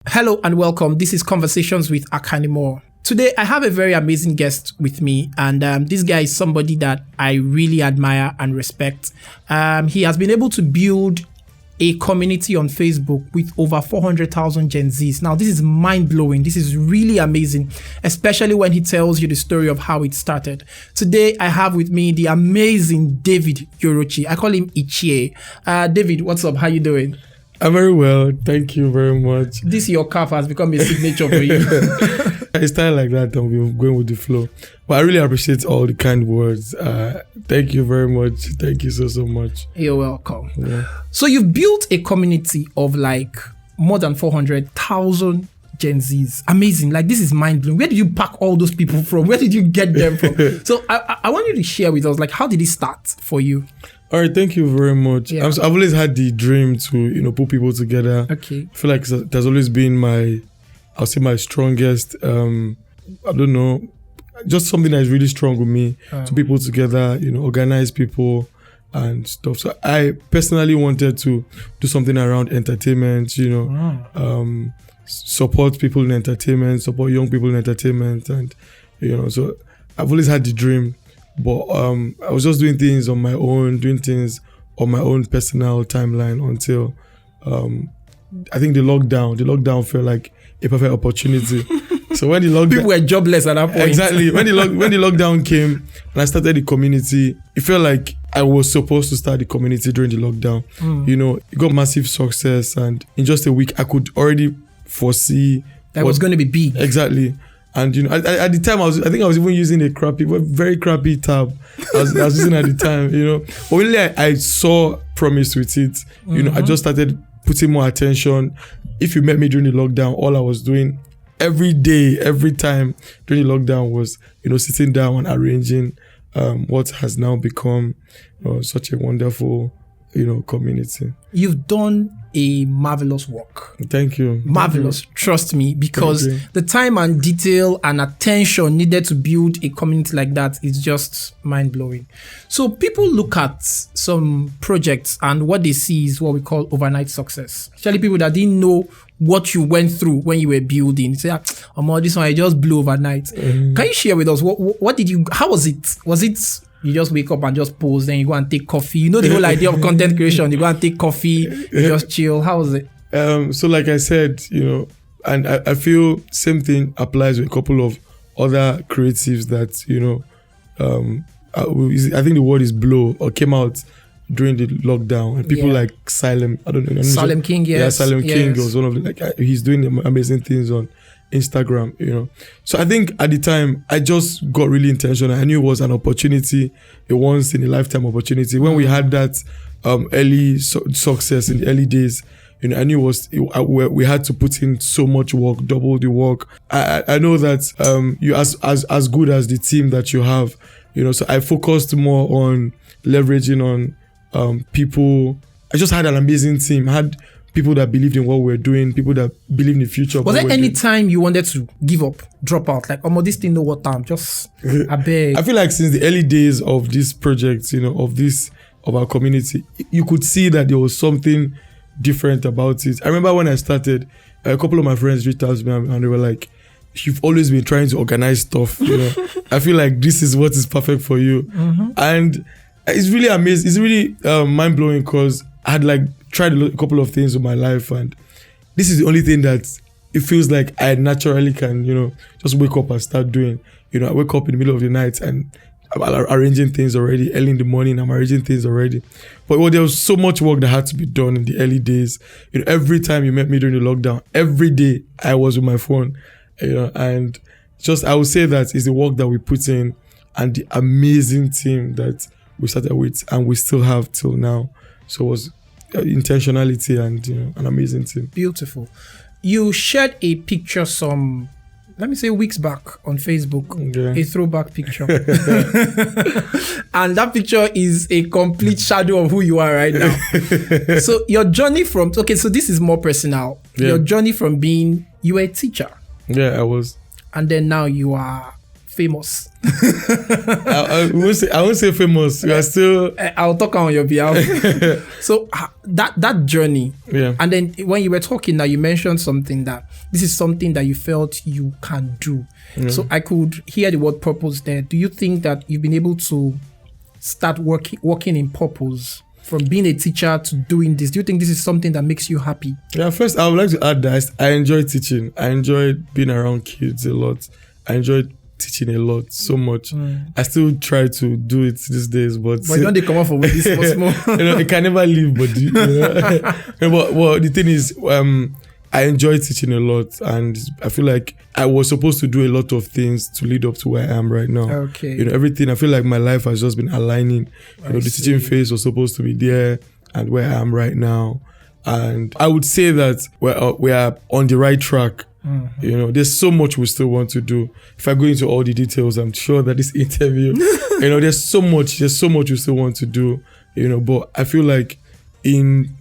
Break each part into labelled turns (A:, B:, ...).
A: Hello and welcome. This is Conversations with Akanimo. Today, I have a very amazing guest with me, and this guy is somebody that I really admire and respect. He has been able to build a community on Facebook with over 400,000 Gen Zs. Now, this is mind-blowing. This is really amazing, especially when he tells you the story of how it started. Today, I have with me the amazing David Yorochi. I call him Ichie. David, what's up? How you doing?
B: I'm very well. Thank you very much.
A: This your calf has become a signature for you.
B: I started like that and we're going with the flow. But I really appreciate all the kind words. Thank you very much. Thank you so much.
A: You're welcome.
B: Yeah.
A: So you've built a community of like more than 400,000 Gen Zs. Amazing. Like, this is mind-blowing. Where did you pack all those people from? Where did you get them from? So I want you to share with us, like, how did it start for you?
B: All right, thank you very much.
A: Yeah.
B: I've always had the dream to, put people together.
A: Okay.
B: I feel like it has always been my strongest, I don't know, just something that is really strong with me, to people together, organize people and stuff. So I personally wanted to do something around entertainment, support people in entertainment, support young people in entertainment. And, so I've always had the dream. But I was just doing things on my own personal timeline until I think the lockdown felt like a perfect opportunity. So when the lockdown,
A: people were jobless at that point.
B: Exactly. When the lockdown came and I started the community, it felt like I was supposed to start the community during the lockdown. It got massive success, and in just a week I could already foresee
A: that was going to be big.
B: Exactly. And at the time, I think I was even using a very crappy tab. I was using at the time, But really, I saw promise with it. I just started putting more attention. If you met me during the lockdown, all I was doing every day, every time during the lockdown was, sitting down and arranging what has now become such a wonderful, community.
A: You've done a marvelous work.
B: Thank you.
A: Marvelous. Trust me, because the time and detail and attention needed to build a community like that is just mind-blowing. So people look at some projects and what they see is what we call overnight success. Actually, people that didn't know what you went through when you were building. Say, this one I just blew overnight. Can you share with us what did you? How was it? Was it you just wake up and just pose, then you go and take coffee? The whole idea of content creation. You go and take coffee, you just chill. How was it?
B: So like I said, and I feel same thing applies with a couple of other creatives that, I think the word is blow or came out during the lockdown, and people like Salem, I don't know.
A: Salem King, yes.
B: Yeah, Salem King was one of the, he's doing amazing things on Instagram, So I think at the time, I just got really intentional. I knew it was an opportunity, a once in a lifetime opportunity. When we had that early success in the early days, I knew we had to put in so much work, double the work. I know that you as good as the team that you have, so I focused more on leveraging on people. I just had an amazing team. I had people that believed in what we're doing, people that believe in the future.
A: Was there any time you wanted to give up, drop out? Like, this thing no what time? Just I beg.
B: I feel like since the early days of this project, of our community, you could see that there was something different about it. I remember when I started, a couple of my friends reached out to me and they were like, "You've always been trying to organize stuff. I feel like this is what is perfect for you." And it's really amazing. It's really mind blowing because I had tried a couple of things in my life, and this is the only thing that it feels like I naturally can, just wake up and start doing. I wake up in the middle of the night and I'm arranging things already. Early in the morning, I'm arranging things already. But there was so much work that had to be done in the early days. Every time you met me during the lockdown, every day I was with my phone. And just I would say that is the work that we put in and the amazing team that we started with and we still have till now. So it was intentionality and an amazing team.
A: Beautiful. You shared a picture weeks back on Facebook, a throwback picture. And that picture is a complete shadow of who you are right now. So your journey so this is more personal. Your journey from you were a teacher.
B: Yeah, I was.
A: And then now you are famous.
B: I won't say famous. We are still.
A: I'll talk on your behalf. So that journey,
B: Yeah.
A: and then when you were talking, now you mentioned something that this is something that you felt you can do. So I could hear the word purpose there. Do you think that you've been able to start working in purpose from being a teacher to doing this? Do you think this is something that makes you happy?
B: Yeah. First, I would like to add that I enjoy teaching. I enjoy being around kids a lot. I enjoy teaching a lot, so much. I still try to do it these days, but
A: don't they come off with this small?
B: I can never leave, but but the thing is, I enjoy teaching a lot, and I feel like I was supposed to do a lot of things to lead up to where I am right now.
A: Okay.
B: Everything. I feel like my life has just been aligning. The teaching phase was supposed to be there, and where I am right now, and I would say that we are on the right track. There's so much we still want to do. If I go into all the details, I'm sure that this interview, there's so much we still want to do. But I feel like in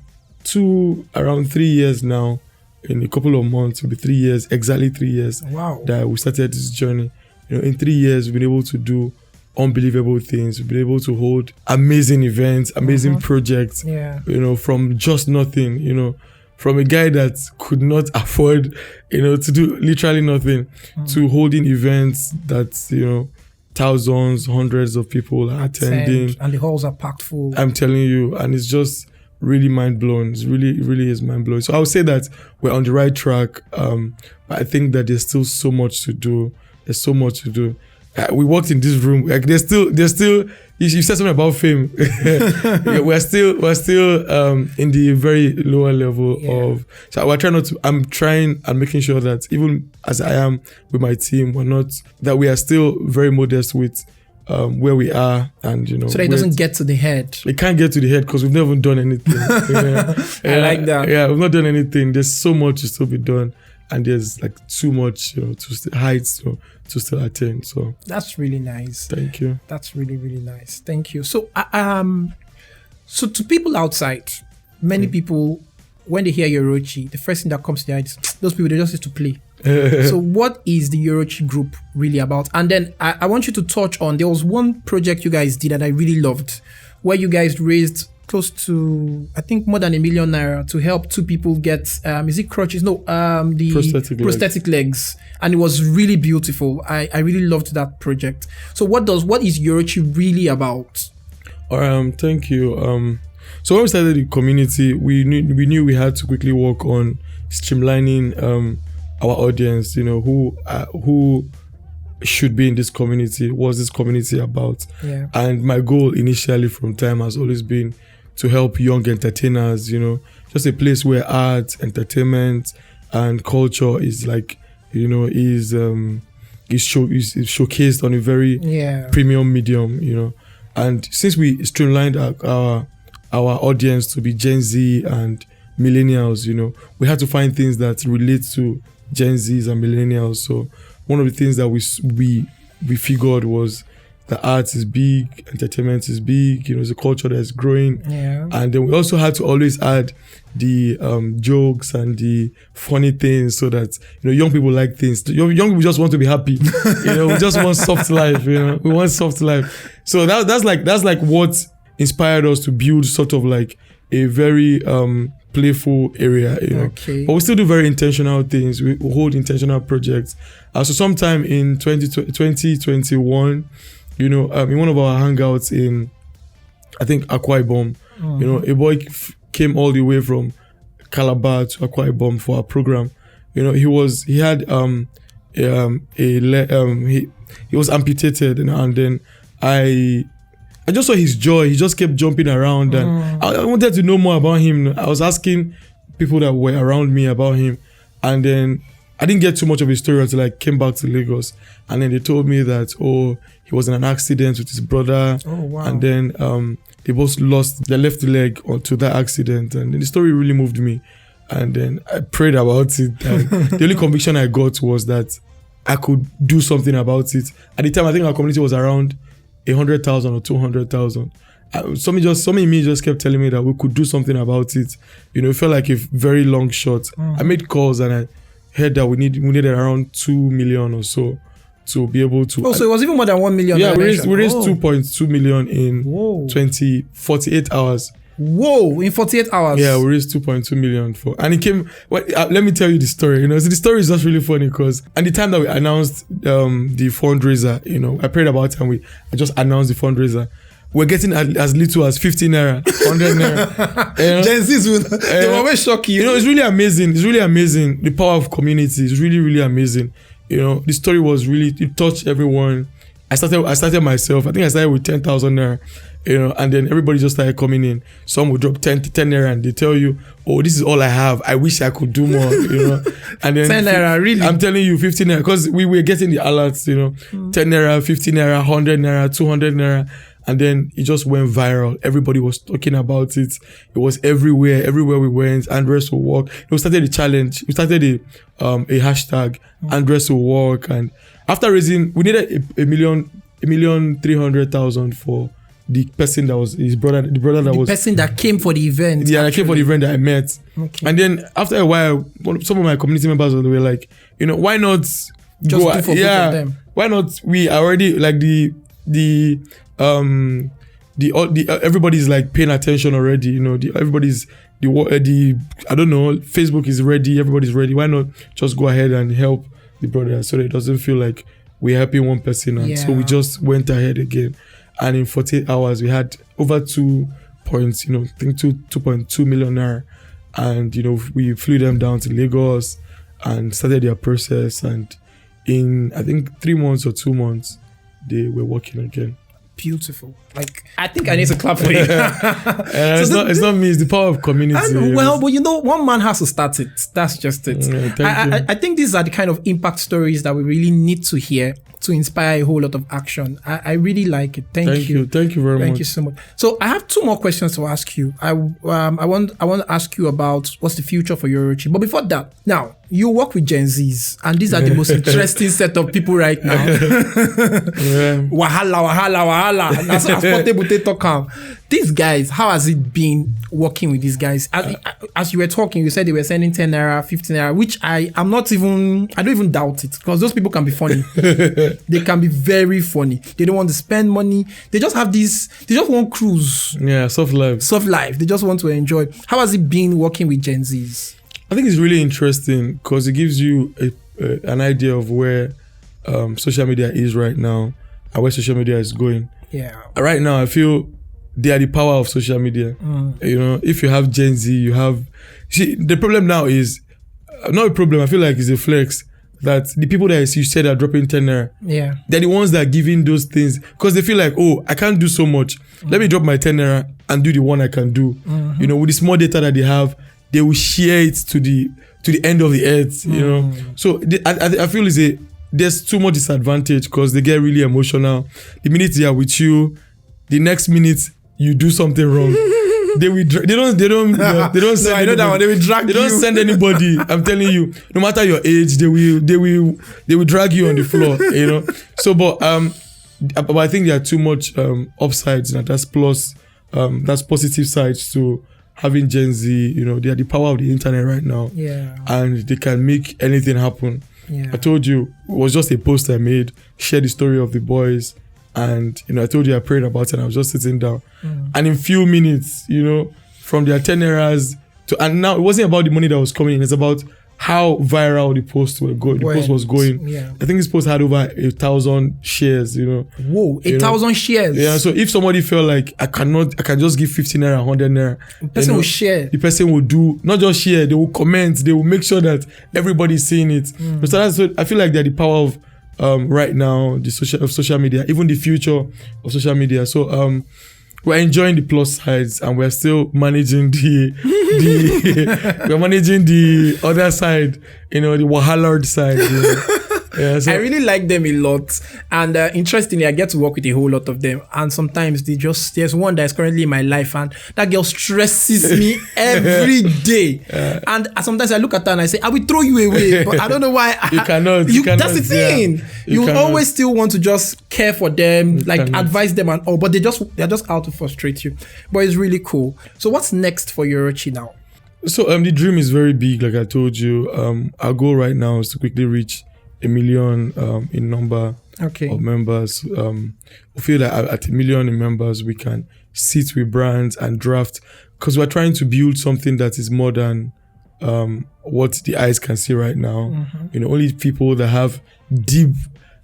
B: around 3 years now, in a couple of months, it'll be 3 years, exactly 3 years.
A: Wow.
B: That we started this journey. In 3 years, we've been able to do unbelievable things. We've been able to hold amazing events, amazing projects.
A: Yeah.
B: From just nothing. From a guy that could not afford, to do literally nothing, to holding events that thousands, hundreds of people are attending,
A: and the halls are packed full.
B: I'm telling you, and it's just really mind blowing. It really is mind blowing. So I would say that we're on the right track. But I think that there's still so much to do. There's so much to do. We walked in this room. Like there's still. You said something about fame. we're still in the very lower level of. So we're trying not to. I'm trying and making sure that even as I am with my team, we are still very modest with where we are, and so
A: that it doesn't get to the head.
B: It can't get to the head because we've never done anything.
A: I like that.
B: Yeah, we've not done anything. There's so much to still be done, and there's like too much, heights to still attain. So
A: that's really nice.
B: Thank you.
A: That's really, really nice. Thank you. So, so to people outside, many people, when they hear Yorochi, the first thing that comes to their mind is those people, they just used to play. So what is the Yorochi group really about? And then I want you to touch on, there was one project you guys did that I really loved, where you guys raised close to, I think, more than ₦1 million to help 2 people get, is it crutches? No, the prosthetic legs. And it was really beautiful. I really loved that project. So what is Yorochi really about?
B: Thank you. So when we started the community, we knew we had to quickly work on streamlining our audience, who should be in this community. What's this community about?
A: Yeah.
B: And my goal initially from time has always been to help young entertainers, just a place where art, entertainment, and culture is like, is showcased on a very premium medium, And since we streamlined our audience to be Gen Z and millennials, we had to find things that relate to Gen Zs and millennials. So one of the things that we figured was the art is big, entertainment is big, it's a culture that's growing.
A: Yeah. And
B: then we also had to always add the jokes and the funny things so that, young people like things. Young people just want to be happy. We just want soft life, we want soft life. So that's like what inspired us to build sort of like a very playful area,
A: Okay.
B: But we still do very intentional things. We hold intentional projects. So sometime in 2021, in one of our hangouts in, I think, Akwa Ibom, a boy came all the way from Calabar to Akwa Ibom for our program. He was amputated, and then I just saw his joy. He just kept jumping around, and I wanted to know more about him. I was asking people that were around me about him, and then I didn't get too much of his story until I came back to Lagos, and then they told me that he was in an accident with his brother.
A: Oh wow!
B: And then they both lost their left leg onto that accident, and then the story really moved me. And then I prayed about it. And the only conviction I got was that I could do something about it. At the time, I think our community was around 100,000 or 200,000. Something in me just kept telling me that we could do something about it. It felt like a very long shot. I made calls and I heard that we needed around 2 million or so to be able to.
A: Oh, so it was even more than 1 million.
B: Yeah, we raised 2.2 million in 48 hours.
A: Whoa, in 48 hours.
B: Yeah, we raised 2.2 million and it came. Well, let me tell you the story. So the story is just really funny because at the time that we announced the fundraiser, I prayed about it and I just announced the fundraiser. We're getting as little as 50 naira, 100 naira.
A: Gen Zs they always shock you.
B: It's really amazing. It's really amazing. The power of community is really, really amazing. The story was really, it touched everyone. I started myself. I think I started with 10,000 naira, and then everybody just started coming in. Some would drop 10 naira and they tell you, oh, this is all I have. I wish I could do more, And then
A: 10 naira, really?
B: I'm telling you, 50 naira, because we were getting the alerts, 10 naira, 50 naira, 100 naira, 200 naira. And then it just went viral. Everybody was talking about it. It was everywhere. Everywhere we went, Andres will walk. We started a challenge. We started a hashtag, Andres will walk. And after raising, we needed a million 300,000 for the person that was his brother. The
A: person that came for the event.
B: Yeah, that came for the event that I met.
A: Okay.
B: And then after a while, some of my community members were like, why not
A: just go? Do for both of them.
B: Why not? We already like everybody's like paying attention already. Everybody's I don't know. Facebook is ready. Everybody's ready. Why not just go ahead and help the brother so that it doesn't feel like we're helping one person? And so we just went ahead again. And in 48 hours, we had over 2.2 million naira. And, we flew them down to Lagos and started their process. And in, I think, 3 months or 2 months, they were working again.
A: Beautiful. Like, I think I need to clap for you.
B: It's not me, it's the power of community.
A: But one man has to start it. That's just it. I think these are the kind of impact stories that we really need to hear to inspire a whole lot of action. I really like it. Thank you.
B: Thank you very much.
A: Thank you so much. So I have 2 more questions to ask you. I want to ask you about what's the future for Yorochi. But before that, now you work with Gen Zs, and these are the most interesting set of people right now. Wahala. That's portable talk. These guys, how has it been working with these guys? As you were talking, you said they were sending 10 naira, 15 naira, which I don't even doubt it, because those people can be funny. They can be very funny. They don't want to spend money. They just want cruise.
B: Yeah, soft life.
A: They just want to enjoy. How has it been working with Gen Zs?
B: I think it's really interesting because it gives you an idea of where social media is right now and where social media is going.
A: Yeah.
B: Right now, I feel they are the power of social media. If you have Gen Z, the problem now is not a problem. I feel like it's a flex that the people that you said are dropping 10 naira.
A: Yeah.
B: They're the ones that are giving those things because they feel like, oh, I can't do so much. Let me drop my 10 naira and do the one I can do. With the small data that they have, they will share it to the end of the earth. So I feel there's too much disadvantage because they get really emotional. The minute they are with you, the next minute you do something wrong. They don't send
A: They will drag you.
B: They don't send anybody. I'm telling you, no matter your age, they will drag you on the floor. So, but I think there are too much upsides. That's positive sides to having Gen Z. They are the power of the internet right now.
A: Yeah.
B: And they can make anything happen.
A: Yeah.
B: I told you it was just a post I made, share the story of the boys. And, I told you I prayed about it and I was just sitting down. And in few minutes, from their 10 eras and now it wasn't about the money that was coming in. It's about how viral the post was going.
A: Yeah.
B: I think this post had over 1,000 shares,
A: Whoa, 1,000 shares.
B: Yeah. So if somebody felt like I can just give 50 naira, 100 naira.
A: The person will share.
B: The person will do, not just share, they will comment, they will make sure that everybody's seeing it. So I feel like they're the power of right now, the social media, even the future of social media. So we're enjoying the plus sides and we're still managing the other side, the wahala side. Yeah, so.
A: I really like them a lot, and interestingly, I get to work with a whole lot of them. And sometimes there's one that is currently in my life, and that girl stresses me every day. And sometimes I look at her and I say, I will throw you away, but I don't know why.
B: You cannot.
A: That's the thing.
B: Yeah,
A: you always still want to just care for them, advise them and all, but they're just out to frustrate you. But it's really cool. So what's next for Yorochi now?
B: So the dream is very big, like I told you. Our goal right now is to quickly reach 1 million in number of members. We feel that at 1 million in members, we can sit with brands and draft, because we're trying to build something that is more than what the eyes can see right now. Only people that have deep,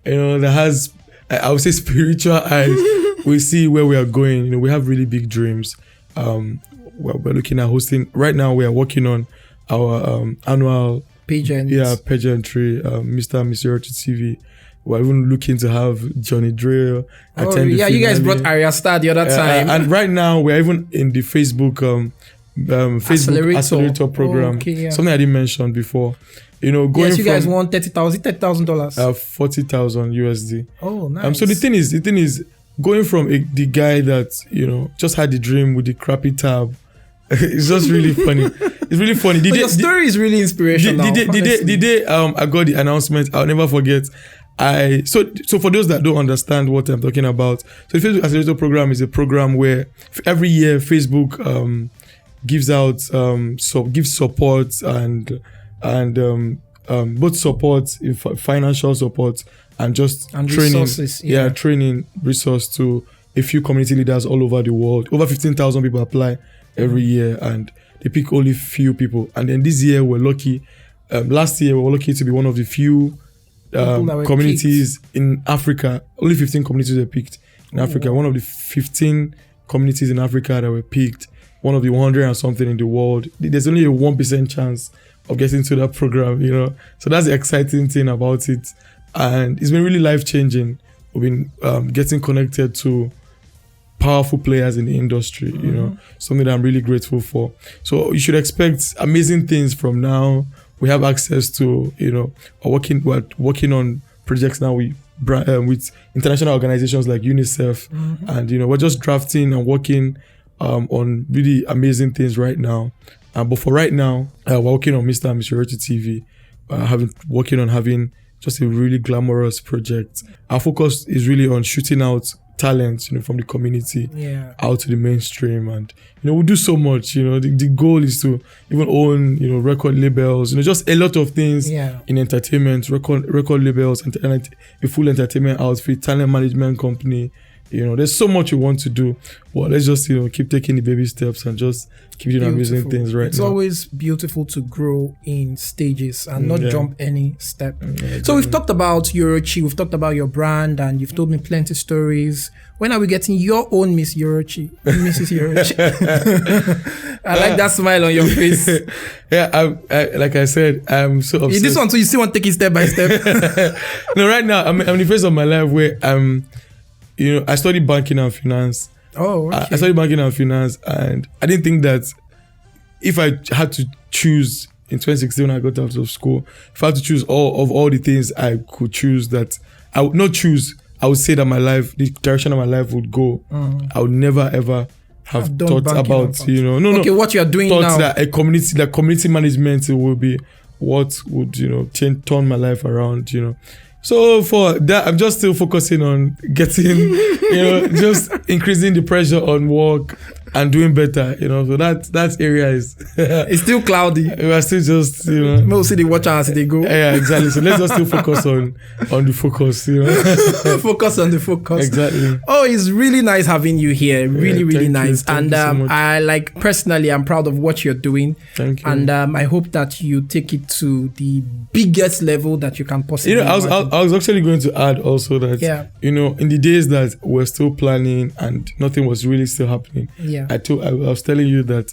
B: that has, I would say, spiritual eyes we see where we are going. We have really big dreams. We're looking at hosting right now. We are working on our annual pageantry, Mr. and Miss Yorochi TV. We're even looking to have Johnny Drill attend the finale.
A: You guys brought Arya Star the other time.
B: And right now, we're even in the Facebook Accelerator program. Something I didn't mention before. Going
A: you guys won $30,000.
B: $40,000 USD.
A: Oh, nice.
B: So the thing is going from the guy that just had the dream with the crappy tab. It's just really funny. It's really funny.
A: Your story is really inspirational.
B: The day I got the announcement, I'll never forget. So for those that don't understand what I'm talking about, so the Facebook Accelerator program is a program where every year Facebook gives out gives support and both support, financial support and training,
A: resources,
B: training resource to a few community leaders all over the world. Over 15,000 people apply every year, and they pick only few people. And then this year we're lucky. Last year we were lucky to be one of the few communities in Africa. Only 15 communities were picked in Africa. One of the 15 communities in Africa that were picked. One of the 100 and something in the world. There's only a 1% chance of getting to that program, So that's the exciting thing about it. And it's been really life-changing. We've been getting connected to powerful players in the industry, something that I'm really grateful for. So you should expect amazing things from now. We have access to, we're working on projects now with international organizations like UNICEF. And, we're just drafting and working on really amazing things right now. But for right now, we're working on Mr. and Miss Yorochi TV, working on having just a really glamorous project. Our focus is really on shooting out talents, from the community out to the mainstream. And, we do so much, the goal is to even own, record labels, just a lot of things in entertainment, record labels, and a full entertainment outfit, talent management company. There's so much we want to do. Well, let's just, keep taking the baby steps and just keep doing amazing things right now.
A: It's always beautiful to grow in stages and not jump any step. So we've talked about Yorochi, we've talked about your brand, and you've told me plenty stories. When are we getting your own Miss Yorochi, Mrs. Yorochi? I like that smile on your face.
B: Like I said, I'm so obsessed.
A: This one, so you still want to take it step by step?
B: No, right now, I'm in the phase of my life where I studied banking and finance.
A: Oh, okay.
B: I studied banking and finance, and I didn't think that if I had to choose in 2016 when I got out of school, if I had to choose all the things I could choose, that I would not choose, I would say that the direction of my life would go. I would never ever have thought about,
A: what you are doing now.
B: That community management will be what would, turn my life around, So for that, I'm just still focusing on getting, just increasing the pressure on work and doing better, So that area is
A: it's still cloudy.
B: We're still just,
A: Most see the watch as they go.
B: Yeah, exactly. So let's just still focus on the focus,
A: Focus on the focus.
B: Exactly.
A: Oh, it's really nice having you here. Really nice.
B: Thank you so much.
A: I personally, I'm proud of what you're doing.
B: Thank you.
A: And I hope that you take it to the biggest level that you can possibly.
B: I was actually going to add also that, in the days that we're still planning and nothing was really still happening.
A: Yeah.
B: I was telling you that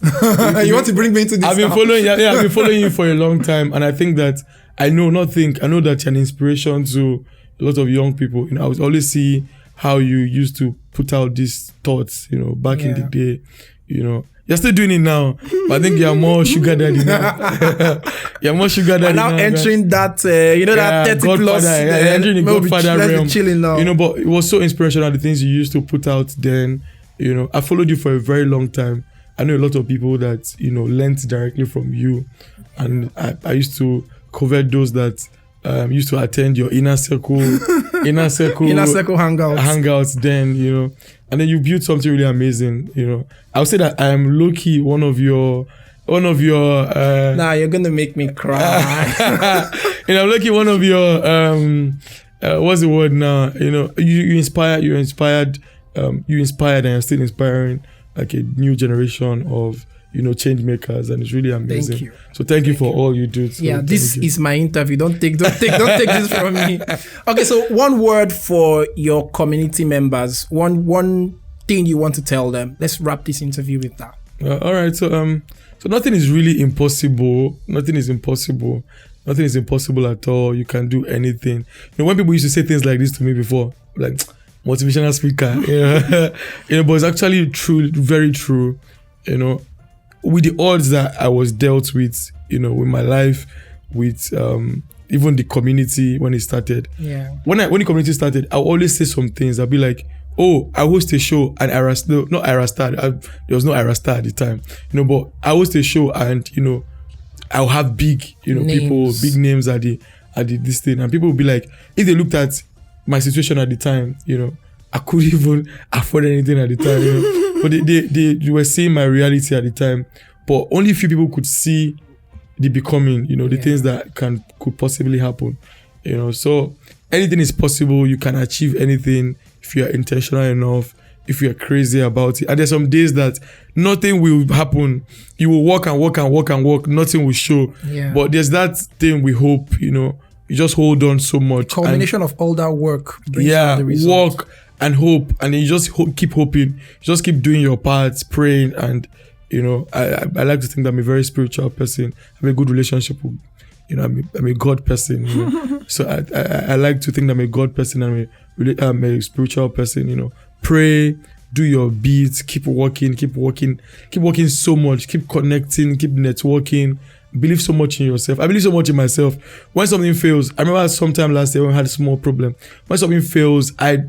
A: you want to bring me into this.
B: I've been following you for a long time, and I think that I know that you're an inspiration to a lot of young people. I would always see how you used to put out these thoughts, back in the day. You're still doing it now, but I think you're more sugar daddy now. You're more sugar daddy now.
A: Now entering that, that 30
B: Godfather,
A: plus.
B: Entering the Godfather realm.
A: Chilling now.
B: But it was so inspirational, the things you used to put out then. I followed you for a very long time. I know a lot of people that, learned directly from you. And I used to covet those that used to attend your inner circle hangouts then, And then you built something really amazing, I would say that I am low-key one of one of your
A: Nah, you're gonna make me cry.
B: I'm looking one of your what's the word now? You inspired and you're still inspiring like a new generation of change makers, and it's really amazing.
A: Thank you.
B: So thank you for all you do. So
A: yeah, this is my interview. Don't take this from me. Okay, so one word for your community members. One thing you want to tell them. Let's wrap this interview with that.
B: All right. So nothing is really impossible. Nothing is impossible at all. You can do anything. When people used to say things like this to me before, like motivational speaker, but it's actually true, very true. With the odds that I was dealt with, with my life, with even the community when it started.
A: Yeah.
B: When the community started, I would always say some things. I'd be like, oh, I host a show and there was no Ira Star at the time, but I host a show and, I'll have big,
A: names.
B: People, big names at the this thing. And people will be like, if they looked at my situation at the time, I couldn't even afford anything at the time, but they were seeing my reality at the time, but only few people could see the becoming, the things that could possibly happen, so anything is possible. You can achieve anything if you are intentional enough, if you are crazy about it. And there's some days that nothing will happen. You will work and work and work and work, nothing will show.
A: Yeah.
B: But there's that thing we hope, you just hold on so much.
A: Combination of all that work brings out the result.
B: Work and hope, and you just keep hoping. You just keep doing your parts, praying, and I like to think that I'm a very spiritual person. I have a good relationship with, I'm a God person. So I like to think that I'm a God person and I'm a spiritual person. Pray, do your beats, keep working so much, keep connecting, keep networking. Believe so much in yourself. I believe so much in myself. When something fails, I remember sometime last year when I had a small problem. When something fails, I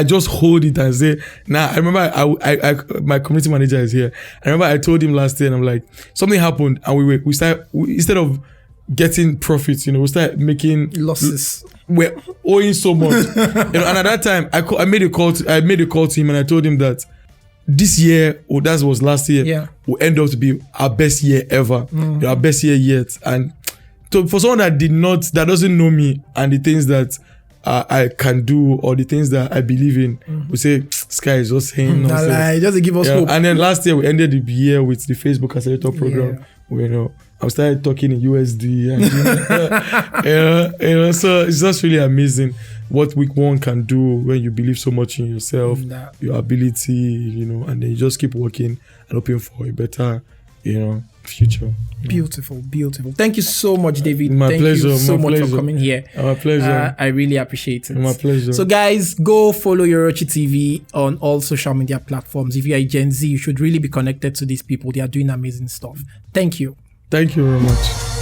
B: just hold it and say, nah. I remember I my community manager is here. I remember I told him last year, and I'm like, something happened, and we started, instead of getting profits, we started making
A: losses.
B: We're owing so much, and at that time, I made a call to him, and I told him that this year, or that was last year, will end up to be our best year ever, our best year yet. And so for someone that doesn't know me and the things that I can do or the things that I believe in, we say, Sky is just saying nonsense.
A: Just to give us hope.
B: And then last year, we ended the year with the Facebook Accelerator program, where, I started talking in USD, and so it's just really amazing what one can do when you believe so much in yourself, your ability, and then you just keep working and hoping for a better, future.
A: Beautiful. Thank you so much, David.
B: Thank
A: pleasure.
B: You
A: so
B: my
A: much
B: pleasure.
A: for coming here.
B: My pleasure.
A: I really appreciate it.
B: My pleasure.
A: So guys, go follow Yorochi TV on all social media platforms. If you are a Gen Z, you should really be connected to these people. They are doing amazing stuff. Thank you.
B: Thank you very much.